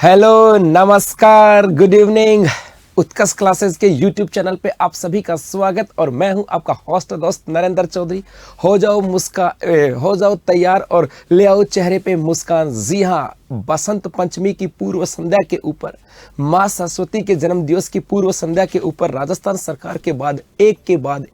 Hello, नमस्कार, good evening. उत्कर्ष classes के YouTube channel पे आप सभी का स्वागत और मैं हूं आपका होस्ट दोस्त नरेंद्र चौधरी। हो जाओ तैयार और ले आओ चेहरे पे मुस्कान। जी हाँ, बसंत पंचमी की पूर्व संध्या के ऊपर, माँ सरस्वती के जन्म दिवस की पूर्व संध्या के ऊपर राजस्थान सरकार के बाद एक के बाद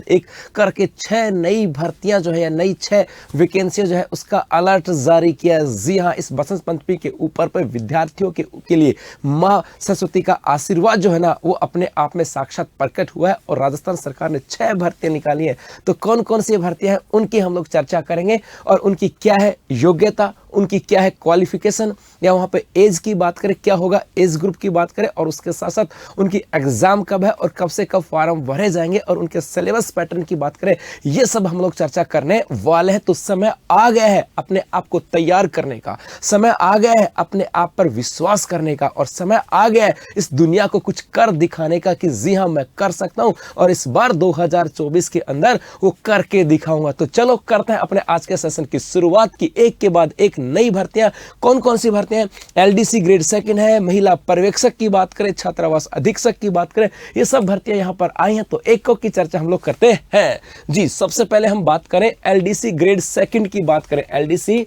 एक करके 6 नई भर्तियां जो है या नई 6 वैकेंसियां जो है उसका अलर्ट जारी किया है। जी हाँ, इस बसंत पंचमी के ऊपर पर विद्यार्थियों के लिए माँ सरस्वती का आशीर्वाद जो है ना वो अपने आप में साक्षात प्रकट हुआ है और राजस्थान सरकार ने 6 भर्तियां निकाली हैं। तो कौन कौन सी भर्तियां हैं उनकी हम लोग चर्चा करेंगे और उनकी क्या है योग्यता, उनकी क्या है क्वालिफिकेशन, या वहाँ पे एज की बात करें क्या होगा, एज ग्रुप की बात करें, और उसके साथ साथ उनकी एग्जाम कब है और कब से कब फॉर्म भरे जाएंगे, और उनके सिलेबस पैटर्न की बात करें, ये सब हम लोग चर्चा करने वाले हैं। तो समय आ गया है अपने आप को तैयार करने का, समय आ गया है अपने आप पर विश्वास करने का, और समय आ गया है इस दुनिया को कुछ कर दिखाने का कि जी हाँ मैं कर सकता हूँ और इस बार 2024 के अंदर वो करके दिखाऊंगा। तो चलो करते हैं अपने आज के सेशन की शुरुआत की एक के बाद एक नई भर्तियां। कौन कौन सी भर्तियां? एलडीसी ग्रेड सेकंड है, महिला पर्यवेक्षक की बात करें, छात्रावास अधीक्षक की बात करें, ये सब भर्तियां यहां पर आई हैं। तो एक की चर्चा हम लोग करते हैं। जी, सबसे पहले हम बात करें एलडीसी ग्रेड सेकंड की बात करें। एलडीसी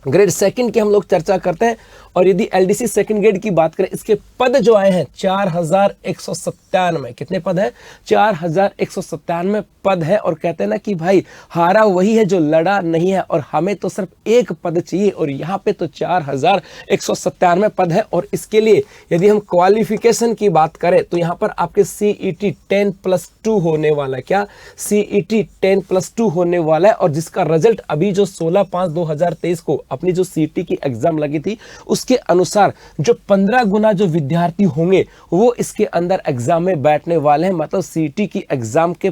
ग्रेड सेकंड की हम लोग चर्चा करते हैं। और यदि एलडीसी सेकंड ग्रेड की बात करें, इसके पद जो आए हैं 4197। कितने पद है? 4197 पद है। और कहते हैं ना कि भाई हारा वही है जो लड़ा नहीं है, और हमें तो सिर्फ एक पद चाहिए, और यहाँ पे तो 4197 पद है। और इसके लिए यदि हम क्वालिफिकेशन की बात करें तो यहाँ पर आपके CET 10+2 होने वाला है। क्या? CET 10+2 होने वाला है। और जिसका रिजल्ट अभी जो 16/5/2023 को अपनी जो CET की एग्जाम लगी थी उसके अनुसार जो 15 गुना जो विद्यार्थी होंगे वो इसके अंदर एग्जाम में बैठने वाले हैं। मतलब CET की एग्जाम के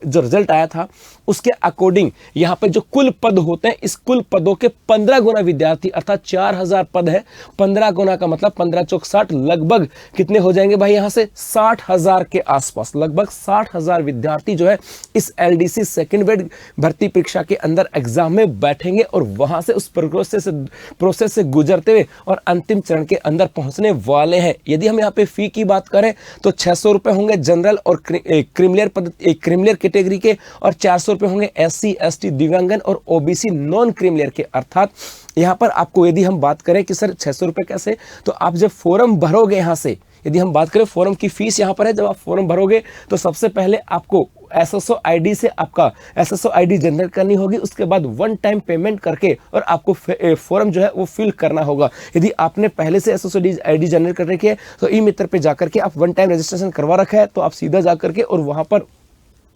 जो रिजल्ट आया था उसके अकॉर्डिंग यहाँ पे जो कुल पद होते हैं, इस कुल पदों के 15 गुना विद्यार्थी, अर्थात 4000 पद है, 15 गुना का मतलब 15 चौक 60, लगभग कितने हो जाएंगे भाई? यहाँ से 60,000 के आसपास, लगभग 60,000 विद्यार्थी जो है इस एलडीसी सेकंड ग्रेड भर्ती परीक्षा के अंदर एग्जाम में बैठेंगे और वहां से उस प्रोसेस से गुजरते हुए और अंतिम चरण के अंदर पहुंचने वाले हैं। यदि हम यहाँ पे फी की बात करें तो 600 रुपए होंगे जनरल और क्रीमिलियर कैटेगरी के, और 400 रुपए होंगे SC ST दिव्यांगन और OBC नॉन क्रीमिलियर के। अर्थात यहां पर आपको यदि हम बात करें कि सर 600 रुपए कैसे, तो आप जब फॉर्म भरोगे, यहां से यदि हम बात करें फॉर्म की फीस यहां पर है, जब आप फॉर्म भरोगे तो सबसे पहले आपको SSO ID से आपका SSO ID जनरेट करनी होगी। उसके बाद वन टाइम पेमेंट करके और आपको फॉर्म जो है वो फिल करना होगा। यदि आपने पहले से SSO ID जनरेट कर रखी है तो ई मित्र पे जाकर के आप वन टाइम रजिस्ट्रेशन करवा रखा है तो आप सीधा जाकर के और वहां पर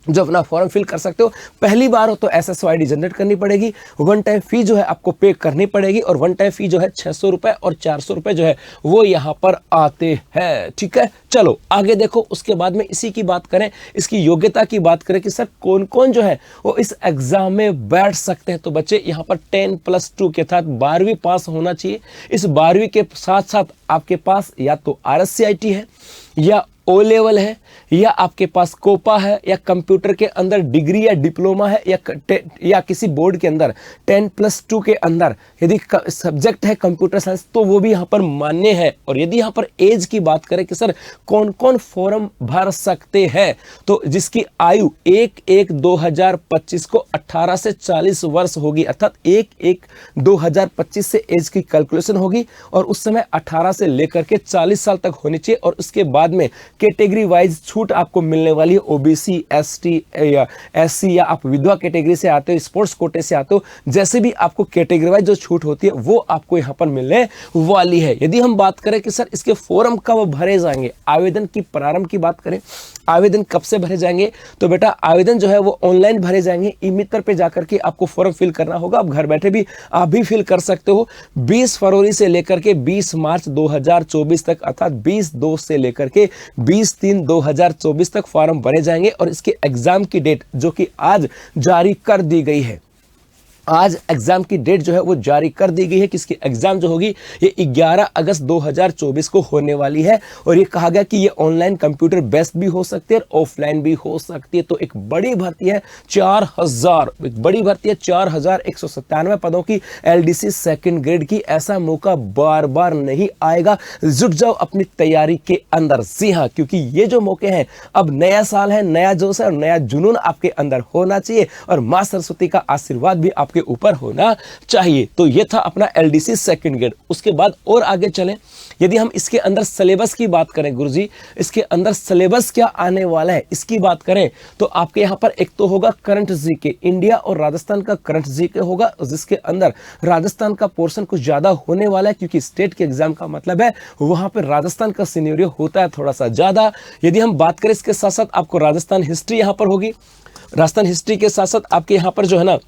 जो अपना फॉर्म फिल कर सकते हो। पहली बार हो तो SSO ID जनरेट करनी पड़ेगी, वन टाइम फी जो है आपको पे करनी पड़ेगी, और वन टाइम फी जो है 600 रुपए और 400 रुपए जो है वो यहाँ पर आते हैं। ठीक है, चलो आगे देखो। उसके बाद में इसी की बात करें, इसकी योग्यता की बात करें कि सर कौन कौन जो है वो इस एग्जाम में बैठ सकते हैं। तो बच्चे यहाँ पर 10+2 के साथ 12वीं पास होना चाहिए। इस 12वीं के साथ साथ आपके पास या तो RSCIT है, या O लेवल है, या आपके पास कोपा है, या कंप्यूटर के अंदर डिग्री या डिप्लोमा है, या किसी बोर्ड के अंदर 10+2 के अंदर यदि सब्जेक्ट है कंप्यूटर साइंस तो वो भी यहाँ पर मान्य है। और यदि यहाँ पर एज की बात करें कि सर कौन कौन फॉर्म भर सकते हैं, तो जिसकी आयु 1/1/2025 को 18 से 40 वर्ष होगी, अर्थात 1/1/2025 से एज की कैलकुलेशन होगी, और उस समय 18 से लेकर के 40 साल तक होनी चाहिए। और उसके बाद में कैटेगरी वाइज छूट आपको मिलने वाली है। OBC ST या SC, या आप विधवा कैटेगरी से आते हो, स्पोर्ट्स कोटे से आते हो, जैसे भी आपको कैटेगरी वाइज जो छूट होती है वो आपको यहाँ पर मिलने वाली है। यदि हम बात करें कि सर इसके फॉर्म कब भरे जाएंगे, आवेदन की प्रारंभ की बात करें, आवेदन कब से भरे जाएंगे, तो बेटा आवेदन जो है वो ऑनलाइन भरे जाएंगे। ई मित्र पे जाकर के आपको फॉर्म फिल करना होगा। आप घर बैठे भी आप भी फिल कर सकते हो। 20 फरवरी से लेकर के 20 मार्च 2024 तक, अर्थात 20/2 से लेकर के 20/3/2024 तक फॉर्म भरे जाएंगे। और इसके एग्जाम की डेट जो कि आज जारी कर दी गई है, आज एग्जाम की डेट जो है वो जारी कर दी गई है कि इसकी एग्जाम जो होगी ये 11 अगस्त 2024 को होने वाली है। और ये कहा गया कि ये ऑनलाइन कंप्यूटर बेस्ड भी हो सकती है और ऑफलाइन भी हो सकती है। तो एक बड़ी भर्ती है 4197 पदों की एलडीसी सेकंड ग्रेड की। ऐसा मौका बार बार नहीं आएगा, जुट जाओ अपनी तैयारी के अंदर। जी हाँ, क्योंकि ये जो मौके हैं, अब नया साल है, नया जोश है और नया जुनून आपके अंदर होना चाहिए और मां सरस्वती का आशीर्वाद भी आपके ऊपर होना चाहिए। तो ये था अपना एलडीसी सेकंड ग्रेड। उसके बाद और आगे चलें, यदि हम इसके अंदर सिलेबस की बात करें, गुरुजी इसके अंदर सिलेबस क्या आने वाला है इसकी बात करें तो आपके यहां पर एक तो होगा करंट जीके, इंडिया और राजस्थान का करंट जीके होगा, जिसके अंदर राजस्थान का पोर्शन कुछ ज्यादा होने वाला है क्योंकि स्टेट के एग्जाम का मतलब है वहां पर राजस्थान का सिनेरियो होता है थोड़ा सा ज्यादा। यदि हम बात करें इसके साथ साथ आपको राजस्थान हिस्ट्री यहां पर होगी, राजस्थान हिस्ट्री के साथ साथ आपके यहां पर जो है ना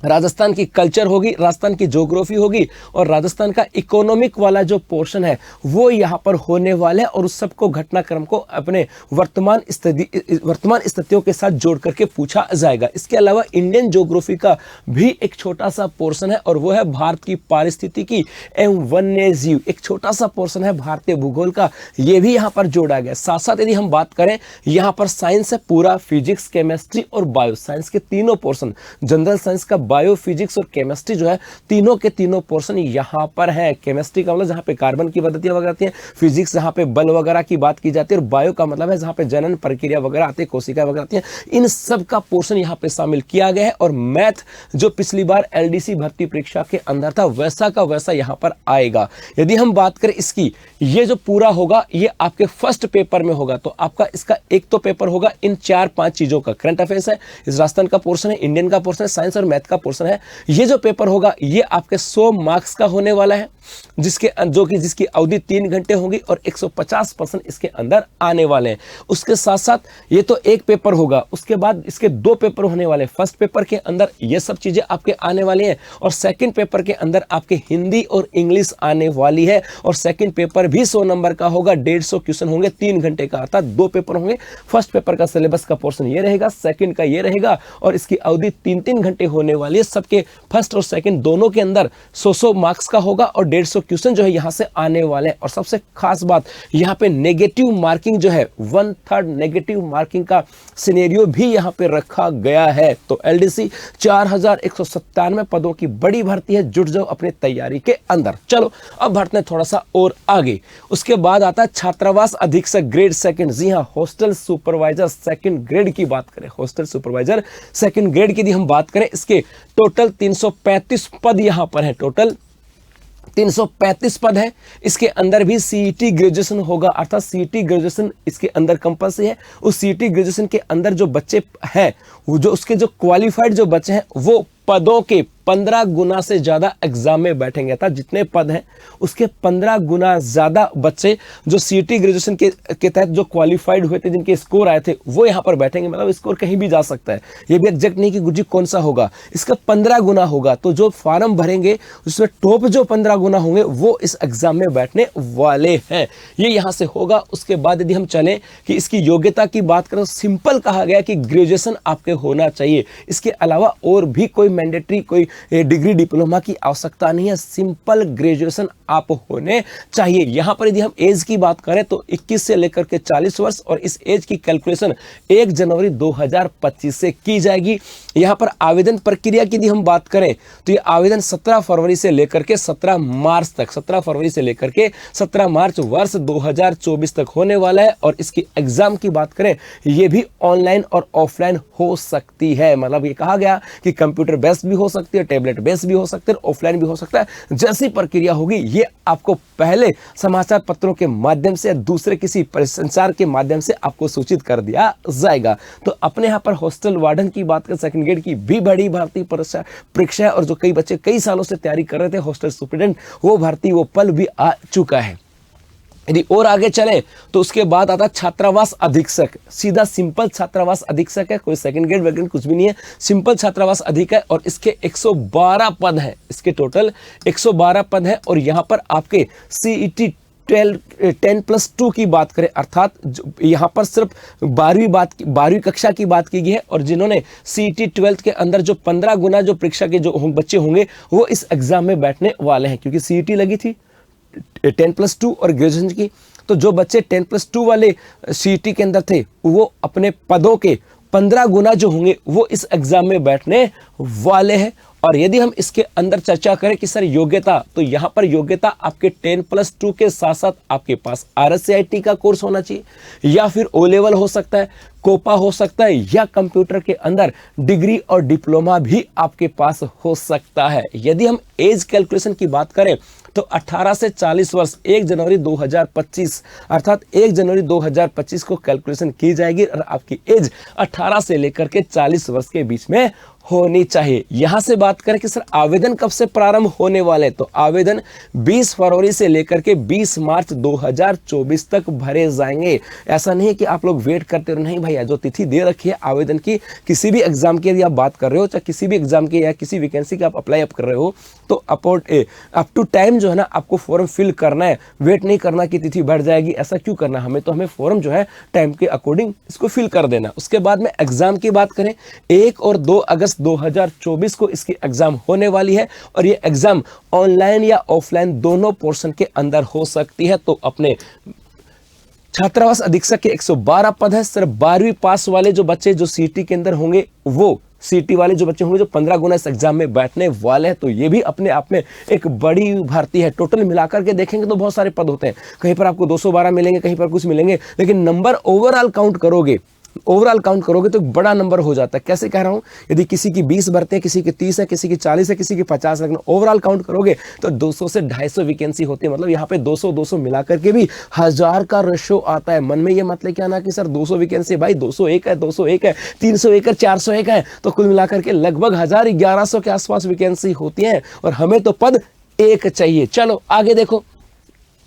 राजस्थान की कल्चर होगी, राजस्थान की ज्योग्राफी होगी और राजस्थान का इकोनॉमिक वाला जो पोर्शन है वो यहाँ पर होने वाला है और उस सबको घटनाक्रम को अपने वर्तमान स्थितियों के साथ जोड़ करके पूछा जाएगा। इसके अलावा इंडियन ज्योग्राफी का भी एक छोटा सा पोर्शन है और वो है भारत की पारिस्थितिकी एवं वन्यजीव, एक छोटा सा पोर्शन है भारतीय भूगोल का, ये भी यहाँ पर जोड़ा गया। साथ साथ यदि हम बात करें यहाँ पर साइंस है पूरा, फिजिक्स, केमिस्ट्री और बायो साइंस के तीनों पोर्शन, जनरल साइंस का बायो, फिजिक्स और केमिस्ट्री जो है तीनों के तीनों पोर्शन यहां पर है। केमिस्ट्री का मतलब जहां पे कार्बन की पद्धतियां वगैरह आती हैं, फिजिक्स जहां पे बल वगैरह की बात की जाती है और बायो का मतलब है जहां पे जनन प्रक्रिया वगैरह आती है, कोशिकाएं वगैरह आती हैं, इन सब का पोर्शन यहां पे शामिल किया गया है। और मैथ जो पिछली बार एलडीसी भर्ती परीक्षा के अंदर था वैसा का वैसा यहां पर आएगा। यदि हम बात करें इसकी, ये जो पूरा होगा ये आपके फर्स्ट पेपर में होगा। तो आपका इसका एक तो पेपर होगा इन 4-5 चीजों का, करंट अफेयर्स है, इस राजस्थान का पोर्शन है, इंडियन का पोर्शन है, साइंस और मैथ का पोर्शन है। ये जो पेपर होगा ये आपके 100 मार्क्स का होने वाला है, जिसकी अवधि 3 घंटे होगी और 150% इसके अंदर आने वाले हैं। उसके साथ साथ ये तो एक पेपर होगा, उसके बाद इसके 2 पेपर होने वाले। फर्स्ट पेपर के अंदर ये सब चीजें आपके आने वाली हैं और सेकंड पेपर के अंदर आपके हिंदी और इंग्लिश आने वाली है। और सेकंड पेपर भी 100 नंबर का होगा, 150 क्वेश्चन होंगे, 3 घंटे का, अर्थात 2 पेपर होंगे। फर्स्ट पेपर का सिलेबस का पोर्शन ये रहेगा, सेकंड का ये रहेगा और इसकी अवधि 3-3 घंटे होने वाली है। सबके फर्स्ट और सेकंड दोनों के अंदर 100 मार्क्स का होगा और 150 क्वेश्चन जो है यहां से आने वाले हैं। और सबसे खास बात यहां पे नेगेटिव मार्किंग जो है 1/3 नेगेटिव मार्किंग का सिनेरियो भी यहां पे रखा गया है। तो एलडीसी 4197 पदों की बड़ी भर्ती है, जुट जाओ अपनी तैयारी के अंदर। चलो अब बढ़ते हैं थोड़ा सा और आगे। उसके बाद आता है छात्रावास अधीक्षक ग्रेड सेकंड। जी हां, हॉस्टल सुपरवाइजर सेकंड ग्रेड की बात करें, हॉस्टल सुपरवाइजर सेकंड ग्रेड की यदि हम बात करें, इसके टोटल 335 पद यहां पर है, टोटल 335 पद है। इसके अंदर भी सीईटी ग्रेजुएशन होगा, अर्थात सीईटी ग्रेजुएशन इसके अंदर कंपल्सरी है। उस सीईटी ग्रेजुएशन के अंदर जो बच्चे हैं, वो जो उसके जो क्वालिफाइड जो बच्चे हैं वो पदों के 15 गुना से ज्यादा एग्जाम में बैठेंगे। था जितने पद हैं उसके 15 गुना ज्यादा बच्चे जो सीईटी ग्रेजुएशन के तहत जो क्वालिफाइड हुए थे, जिनके स्कोर आए थे, वो यहां पर बैठेंगे। मतलब स्कोर कहीं भी जा सकता है, ये भी एग्जैक्ट नहीं कि गुरुजी कौन सा होगा, इसका 15 गुना होगा। तो जो फॉर्म भरेंगे उसमें टॉप जो 15 गुना होंगे वो इस एग्जाम में बैठने वाले हैं, ये यहां से होगा। उसके बाद यदि हम चलें कि इसकी योग्यता की बात करें, सिंपल कहा गया कि ग्रेजुएशन आपके होना चाहिए। इसके अलावा और भी कोई मैंडेटरी कोई डिग्री डिप्लोमा की आवश्यकता नहीं है, सिंपल ग्रेजुएशन आप होने चाहिए। यहां पर यदि हम एज की बात करें तो 21 से लेकर के 40 वर्ष और इस एज की कैलकुलेशन 1 जनवरी 2025 से की जाएगी। यहां पर आवेदन प्रक्रिया की यदि हम बात करें तो ये आवेदन 17 फरवरी से लेकर के 17 मार्च तक, 17 फरवरी से लेकर के 17 मार्च वर्ष 2024 तक होने वाला है। और इसकी एग्जाम की बात करें, ये भी ऑनलाइन और ऑफलाइन हो सकती है। मतलब ये कहा गया कि कंप्यूटर बेस्ड भी हो सकती है, टैबलेट बेस्ड भी हो सकती है, ऑफलाइन भी हो सकता है। जैसी प्रक्रिया होगी ये आपको पहले समाचार पत्रों के माध्यम से या दूसरे किसी संचार के माध्यम से आपको सूचित कर दिया जाएगा। तो अपने यहाँ पर हॉस्टल वार्डन की बात करें, सेकंड ग्रेड की भी बड़ी भर्ती परीक्षा है और जो कई बच्चे कई सालों से तैयारी कर रहे थे हॉस्टल सुपरिटेंडेंट, वो भर्ती वो पल भी आ चुका है। यदि और आगे चले तो उसके बाद आता छात्रावास अधीक्षक, सीधा सिंपल छात्रावास अधीक्षक है, कोई सेकंड ग्रेड वगैरह कुछ भी नहीं है, सिंपल छात्रावास अधीक्षक है। और इसके 112 पद हैं, इसके टोटल 112 पद हैं। और यहां पर आपके सीईटी 10+2 की बात करें, अर्थात यहाँ पर सिर्फ 12वीं कक्षा की बात की गई है, और जिन्होंने CET 12th के अंदर जो 15 गुना जो परीक्षा के जो बच्चे होंगे वो इस एग्जाम में बैठने वाले हैं, क्योंकि CET लगी थी 10+2 और ग्रेजुएशन की। तो जो बच्चे 10+2 वाले CET के अंदर थे वो अपने पदों के 15 गुना जो होंगे वो इस एग्जाम में बैठने वाले हैं। और यदि हम इसके अंदर चर्चा करें कि सर योग्यता, तो यहां पर योग्यता आपके 10+2 के साथ साथ आपके पास RSCIT का कोर्स होना चाहिए, या फिर O लेवल हो सकता है, कोपा हो सकता है, या कंप्यूटर के अंदर डिग्री और डिप्लोमा भी आपके पास हो सकता है। यदि हम एज कैलकुलेशन की बात करें तो 18 से 40 वर्ष 1 जनवरी 2025 अर्थात 1 जनवरी 2025 को कैलकुलेशन की जाएगी, और आपकी एज 18 से लेकर के 40 वर्ष के बीच में होनी चाहिए। यहां से बात करें कि सर आवेदन कब से प्रारंभ होने वाले, तो आवेदन 20 फरवरी से लेकर के 20 मार्च 2024 तक भरे जाएंगे। ऐसा नहीं है कि आप लोग वेट करते रहो, नहीं भैया, जो तिथि दे रखी है आवेदन की, किसी भी एग्जाम की यदि आप बात कर रहे हो, चाहे किसी भी एग्जाम की या किसी वैकेंसी का आप अप्लाई कर रहे हो, तो अप टू टाइम जो है ना आपको फॉर्म फिल करना है, वेट नहीं करना कि तिथि बढ़ जाएगी। ऐसा क्यों करना, हमें फॉर्म जो है टाइम के अकॉर्डिंग इसको फिल कर देना। उसके बाद में एग्जाम की बात करें, 1 और 2 अगस्त 2024 को इसकी एग्जाम होने वाली है, और ये एग्जाम ऑनलाइन या ऑफलाइन दोनों पोर्शन के अंदर हो सकती है। तो अपने छात्रावास अधीक्षक के 112 पद है। सिर्फ 12वीं पास वाले जो बच्चे जो CET के अंदर होंगे, वो CET वाले जो बच्चे होंगे जो 15 गुना इस एग्जाम में बैठने वाले हैं, तो ये भी अपने आप में एक बड़ी भर्ती है। टोटल मिलाकर के देखेंगे तो बहुत सारे पद होते हैं, कहीं पर आपको 212 मिलेंगे, कहीं पर कुछ मिलेंगे, लेकिन नंबर ओवरऑल काउंट करोगे तो बड़ा नंबर हो जाता है। कैसे कह रहा हूं, यदि किसी की 20 भर्ती है, किसी की 30 है, किसी की 40 है, किसी की 50 है, ओवरऑल काउंट करोगे तो 200 से 250 वैकेंसी होती है। मतलब यहाँ पे 200 मिलाकर के भी 1000 का रेशो आता है। मन में ये मत लेके आना कि सर 200 वैकेंसी, भाई 201 है, 201 है, 301 है, 401 है, तो कुल मिलाकर के लगभग 1100 के आसपास वैकेंसी होती है, और हमें तो पद एक चाहिए। चलो आगे देखो।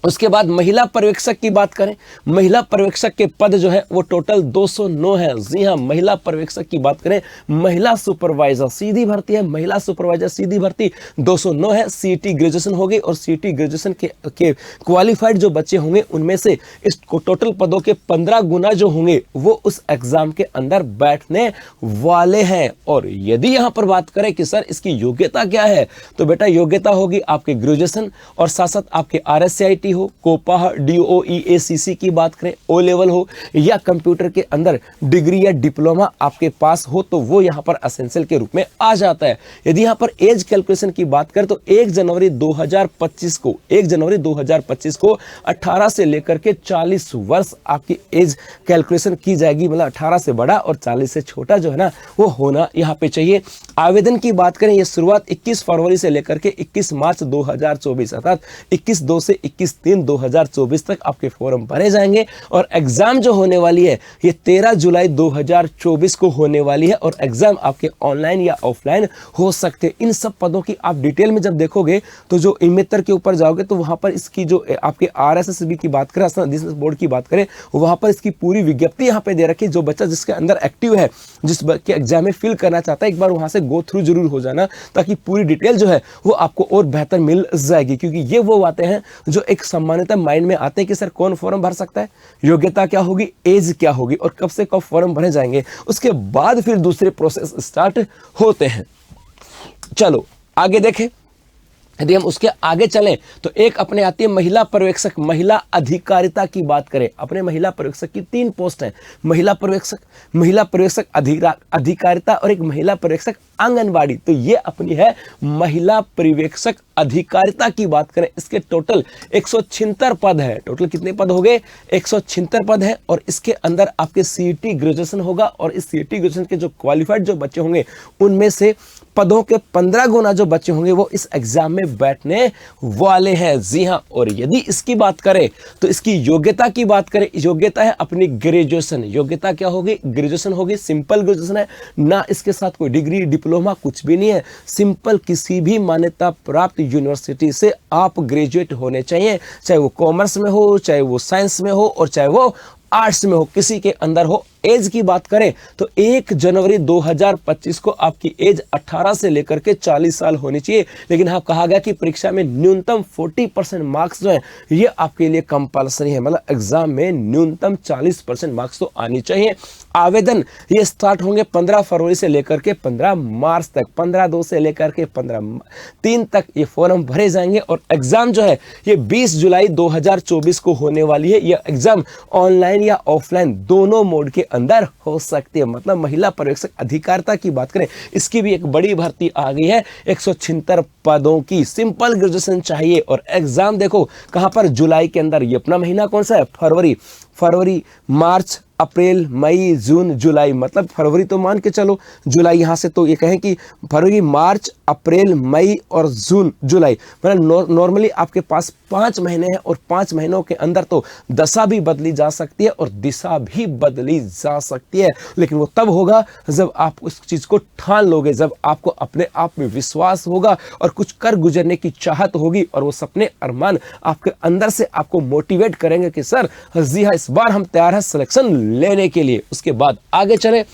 उसके बाद महिला पर्यवेक्षक की बात करें, महिला पर्यवेक्षक के पद जो है वो टोटल 209 है। जी हाँ, महिला पर्यवेक्षक की बात करें, महिला सुपरवाइजर सीधी भर्ती है, महिला सुपरवाइजर सीधी भर्ती 209 है। CET ग्रेजुएशन होगी, और CET ग्रेजुएशन के क्वालिफाइड जो बच्चे होंगे उनमें से इस टोटल पदों के 15 गुना जो होंगे वो उस एग्जाम के अंदर बैठने वाले हैं। और यदि यहां पर बात करें कि सर इसकी योग्यता क्या है, तो बेटा योग्यता होगी आपके ग्रेजुएशन, और साथ साथ आपके RSCIT हो, कोपा, DOE-ACC की बात करें, O लेवल हो, या कंप्यूटर के अंदर डिग्री या डिप्लोमा आपके पास हो, तो वो यहां पर एसेंशियल के रूप में आ जाता है। यदि यहां पर एज कैलकुलेशन की बात करें तो 1 जनवरी 2025 को 18 से लेकर के 40 वर्ष आपकी एज कैलकुलेशन की जाएगी। मतलब 18 से बड़ा और 40 से छोटा जो है ना वो होना यहां पे चाहिए। आवेदन की बात करें, ये शुरुआत 21 फरवरी से लेकर के 21 मार्च 2024 अर्थात 21/2 से 21/3/2024 तक आपके फॉर्म भरे जाएंगे, और एग्जाम जो होने वाली है ये 13 जुलाई 2024 को होने वाली है, और एग्जाम आपके ऑनलाइन या ऑफलाइन हो सकते हैं। इन सब पदों की आप डिटेल में जब देखोगे तो जो इमेतर के ऊपर जाओगे तो वहां पर इसकी जो आपके RSSB की बात करें, राजस्थान बोर्ड की बात करें, वहां पर इसकी पूरी विज्ञप्ति यहाँ पे दे रखी है। जो बच्चा जिसके अंदर एक्टिव है, जिस के एग्जाम में फिल करना चाहता है, एक बार वहां से गो थ्रू जरूर हो जाना, ताकि पूरी डिटेल जो है वो आपको और बेहतर मिल जाएगी। क्योंकि ये वो बातें हैं जो एक सामान्यतः माइंड में आते हैं कि सर कौन फॉर्म भर सकता है, योग्यता क्या होगी, एज क्या होगी, और कब से कब फॉर्म भरे जाएंगे, उसके बाद फिर दूसरे प्रोसेस स्टार्ट होते हैं। चलो आगे देखें। यदि हम उसके आगे चलें तो एक अपने आती है महिला पर्यवेक्षक, महिला अधिकारिता की बात करें। अपने महिला पर्यवेक्षक की 3 पोस्ट हैं, महिला पर्यवेक्षक अधिकारिता और एक महिला पर्यवेक्षक आंगनवाड़ी। तो ये अपनी है महिला पर्यवेक्षक अधिकारिता की बात करें, इसके टोटल 176 पद है। टोटल कितने पद हो गए? 176 पद है, और इसके अंदर आपके CET ग्रेजुएशन होगा, और इस CET ग्रेजुएशन के जो क्वालिफाइड जो बच्चे होंगे उनमें से पदों के 15 गुना जो बच्चे होंगे वो इस एग्जाम में बैठने वाले हैं। जी हां, और यदि इसकी बात करें तो इसकी योग्यता की बात करें, योग्यता है अपनी ग्रेजुएशन। योग्यता क्या होगी? ग्रेजुएशन होगी, सिंपल ग्रेजुएशन है ना, इसके साथ कोई डिग्री डिप्लोमा कुछ भी नहीं है, सिंपल किसी भी मान्यता प्राप्त यूनिवर्सिटी से आप ग्रेजुएट होने चाहिए, चाहे वो कॉमर्स में हो, चाहे वो साइंस में हो, और चाहे वो आर्ट्स में हो, किसी के अंदर हो, एज की बात करें तो 1 जनवरी 2025 को आपकी एज 18 से लेकर के 40 साल होनी चाहिए। लेकिन हाँ, कहा गया कि परीक्षा में न्यूनतम 40% मार्क्स जो है ये आपके लिए कंपलसरी है, मतलब एग्जाम में न्यूनतम 40% मार्क्स तो आनी चाहिए। आवेदन ये स्टार्ट होंगे 15 फरवरी से लेकर के 15 मार्च तक, 15/2 से लेकर के 15/3 तक ये फॉर्म भरे जाएंगे। और एग्जाम जो है ये 20 जुलाई 2024 को होने वाली है। यह एग्जाम ऑनलाइन या ऑफलाइन दोनों मोड के अंदर हो सकती है। मतलब महिला पर्यवेक्षक अधिकारिता की बात करें, इसकी भी एक बड़ी भर्ती आ गई है। 176 पदों की, सिंपल ग्रेजुएशन चाहिए। और एग्जाम देखो कहां पर, जुलाई के अंदर। ये अपना महीना कौन सा है, फरवरी, मार्च, अप्रैल, मई, जून, जुलाई, मतलब फरवरी तो मान के चलो, जुलाई यहां से तो ये कहें कि फरवरी, मार्च, अप्रैल, मई और जून, जुलाई, मतलब नॉर्मली आपके पास 5 महीने हैं। और 5 महीनों के अंदर तो दशा भी बदली जा सकती है और दिशा भी बदली जा सकती है। लेकिन वो तब होगा जब आप उस चीज को ठान लोगे, जब आपको अपने आप में विश्वास होगा और कुछ कर गुजरने की चाहत होगी। और वो सपने अरमान आपके अंदर से आपको मोटिवेट करेंगे कि सर जी हाँ, इस बार हम तैयार हैं सिलेक्शन लेने के लिए। उसके बाद आगे चले,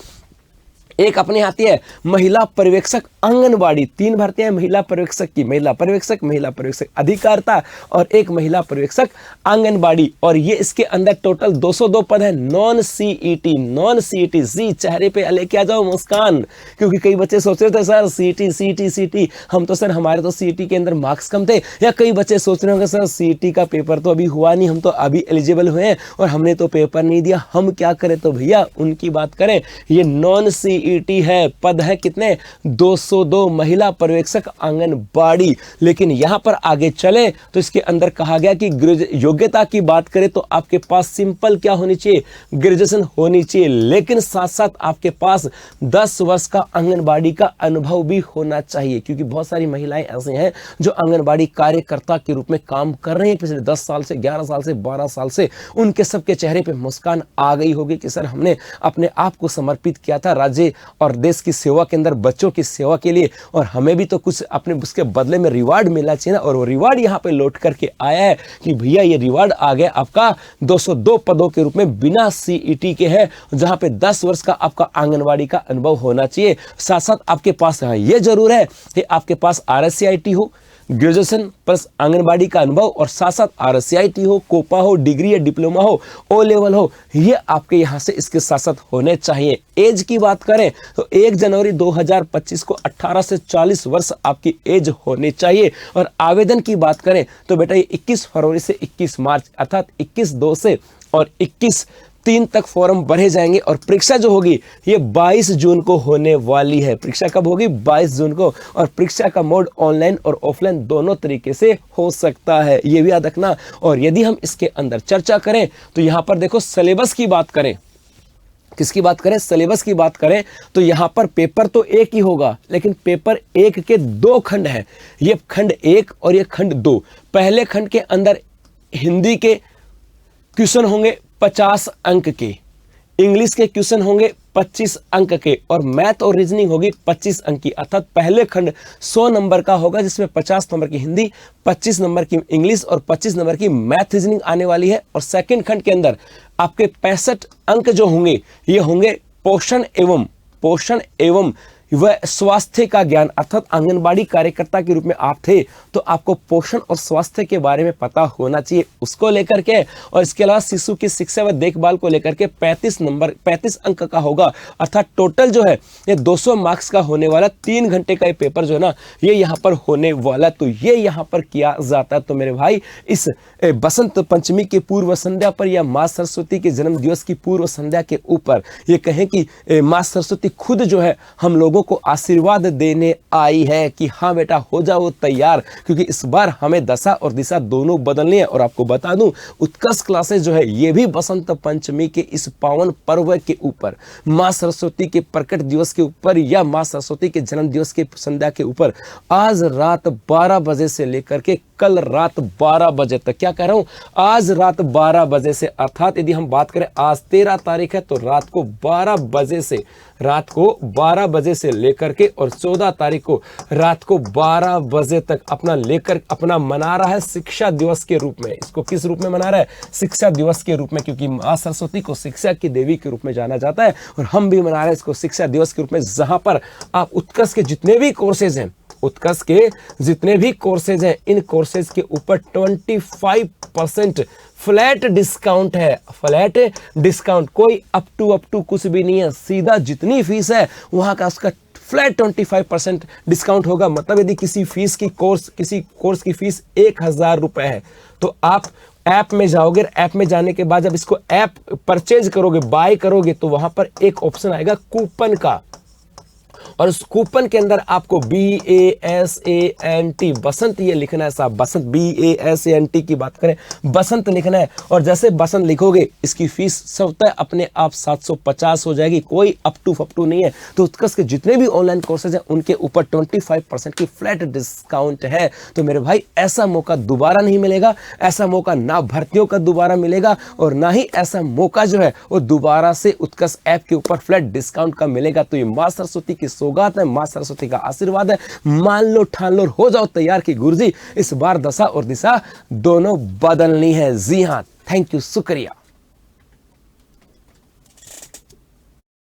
एक अपने आती है महिला पर्यवेक्षक आंगनबाड़ी। 3 भर्तियां महिला पर्यवेक्षक की, महिला पर्यवेक्षक अधिकारिता और एक महिला पर्यवेक्षक आंगनबाड़ी। और ये इसके अंदर टोटल 202 पद है। नॉन सीईटी जी, चेहरे पे लेके आ जाओ मुस्कान, क्योंकि कई बच्चे सोच रहे थे सर सीईटी हम तो सर हमारे तो सीईटी के अंदर मार्क्स कम थे। या कई बच्चे सोच रहे होंगे सर सीईटी का पेपर तो अभी हुआ नहीं, हम तो अभी एलिजिबल हुए हैं और हमने तो पेपर नहीं दिया, हम क्या करें। तो भैया उनकी बात करें, ये नॉन सीईटी है। पद है कितने, 202 महिला पर्यवेक्षक आंगनबाड़ी। लेकिन यहां पर आगे चले तो इसके अंदर कहा गया कि योग्यता की बात करें तो आपके पास सिंपल क्या होनी चाहिए, ग्रेजुएशन होनी चाहिए। लेकिन साथ साथ आपके पास 10 वर्ष का आंगनबाड़ी का अनुभव भी होना चाहिए, क्योंकि बहुत सारी महिलाएं ऐसे हैं जो आंगनबाड़ी कार्यकर्ता के रूप में काम कर रहे हैं पिछले 10 साल से, 11 साल से, 12 साल से। उनके सबके चेहरे पे मुस्कान आ गई होगी कि सर हमने अपने आप को समर्पित किया था राज्य और देश की सेवा के अंदर, बच्चों की सेवा के लिए, और हमें भी तो कुछ अपने उसके बदले में रिवार्ड मिलना चाहिए ना। और वो रिवार्ड यहाँ पे लौट करके आया है कि भैया ये रिवार्ड आ गया आपका 202 पदों के रूप में बिना सीईटी के है, जहां पे 10 वर्ष का आपका आंगनबाड़ी का अनुभव होना चाहिए। साथ साथ आपके पास ये जरूर है कि आपके पास RSCIT हो, ग्रेजुएशन प्लस आंगनबाड़ी का अनुभव, और साथ साथ RSCIT हो, कोपा हो, डिग्री या डिप्लोमा हो, O लेवल हो, ये आपके यहां से इसके साथ साथ होने चाहिए। एज की बात करें तो 1 जनवरी 2025 को 18 से 40 वर्ष आपकी एज होनी चाहिए। और आवेदन की बात करें तो बेटा ये 21 फरवरी से 21 मार्च अर्थात 21/2 से और 21/3 तक फॉर्म भरे जाएंगे। और परीक्षा जो होगी ये 22 जून को होने वाली है। परीक्षा कब होगी, 22 जून को। और परीक्षा का मोड ऑनलाइन और ऑफलाइन दोनों तरीके से हो सकता है, ये भी याद रखना। और यदि हम इसके अंदर चर्चा करें तो यहां पर देखो सिलेबस की बात करें, किसकी बात करें, सिलेबस की बात करें तो यहां पर पेपर तो एक ही होगा, लेकिन पेपर 1 के 2 खंड हैं। ये खंड 1 और ये खंड 2। पहले खंड के अंदर हिंदी के क्वेश्चन होंगे 50 अंक के, इंग्लिश के क्वेश्चन होंगे 25 अंक के, और मैथ और रीजनिंग होगी 25 अंक की। अर्थात पहले खंड 100 नंबर का होगा, जिसमें 50 नंबर की हिंदी, 25 नंबर की इंग्लिश और 25 नंबर की मैथ रीजनिंग आने वाली है। और सेकंड खंड के अंदर आपके 65 अंक जो होंगे ये होंगे पोषण एवं वह स्वास्थ्य का ज्ञान। अर्थात आंगनबाड़ी कार्यकर्ता के रूप में आप थे तो आपको पोषण और स्वास्थ्य के बारे में पता होना चाहिए, उसको लेकर के। और इसके अलावा शिशु की शिक्षा व देखभाल को लेकर के 35 अंक का होगा। अर्थात टोटल जो है ये 200 मार्क्स का होने वाला 3 घंटे का ये पेपर जो है ना ये यहाँ पर होने वाला। तो ये यहाँ पर किया जाता है। तो मेरे भाई इस बसंत पंचमी की पूर्व संध्या पर या माँ सरस्वती के जन्म दिवस की पूर्व संध्या के ऊपर ये कहें कि माँ सरस्वती खुद जो है हम लोगों को आशीर्वाद देने आई है कि हाँ बेटा हो जाओ तैयार, क्योंकि इस बार हमें दशा और दिशा दोनों बदलनी है। और आपको बता दूं उत्कर्ष क्लासेस जो है ये भी बसंत पंचमी के इस पावन पर्व के ऊपर, माँ सरस्वती के प्रकट दिवस के ऊपर या माँ सरस्वती के जन्म दिवस के संध्या के ऊपर आज रात 12 बजे से लेकर के कल रात 12 बजे तक, क्या कह रहा हूं, आज रात 12 बजे से, अर्थात यदि हम बात करें आज 13 तारीख है तो रात को 12 बजे से रात को 12 बजे से लेकर के और 14 तारीख को रात को 12 बजे तक अपना मना रहा है शिक्षा दिवस के रूप में। इसको किस रूप में मना रहा है? शिक्षा दिवस के रूप में, क्योंकि मां सरस्वती को शिक्षा की देवी के रूप में जाना जाता है और हम भी मना रहे हैं इसको शिक्षा दिवस के रूप में, जहां पर आप उत्कर्ष के जितने भी कोर्सेज हैं, उत्कर्ष के जितने भी कोर्सेज हैं, इन कोर्सेज के ऊपर 25% फ्लैट डिस्काउंट है। फ्लैट डिस्काउंट, कोई अप टू कुछ भी नहीं है, सीधा जितनी फीस है वहां का उसका फ्लैट 25% डिस्काउंट होगा। मतलब यदि किसी कोर्स की फीस 1000 रुपए है तो आप ऐप में जाओगे, ऐप में जाने के बाद जब इसको ऐप परचेज करोगे, बाय करोगे, तो वहां पर एक ऑप्शन आएगा कूपन का, और उस कूपन के अंदर आपको BASANT बसंत ये लिखना है साहब, बसंत BASANT की बात करें, बसंत लिखना है। और जैसे बसंत लिखोगे इसकी फीस स्वतः अपने आप 750 हो जाएगी, कोई अप टू नहीं है। तो उत्कर्ष के जितने भी ऑनलाइन कोर्सेज हैं उनके ऊपर 25% की फ्लैट डिस्काउंट है। तो मेरे भाई ऐसा मौका दोबारा नहीं मिलेगा, ऐसा मौका ना भर्तियों का दोबारा मिलेगा और ना ही ऐसा मौका जो है वो दोबारा से उत्कर्ष ऐप के ऊपर फ्लैट डिस्काउंट का मिलेगा। तो ये मां सरस्वती की सौगात है, मां सरस्वती का आशीर्वाद है। मान लो, ठान लो, हो जाओ तैयार की गुरुजी, इस बार दशा और दिशा दोनों बदलनी है। जी हां, थैंक यू, शुक्रिया।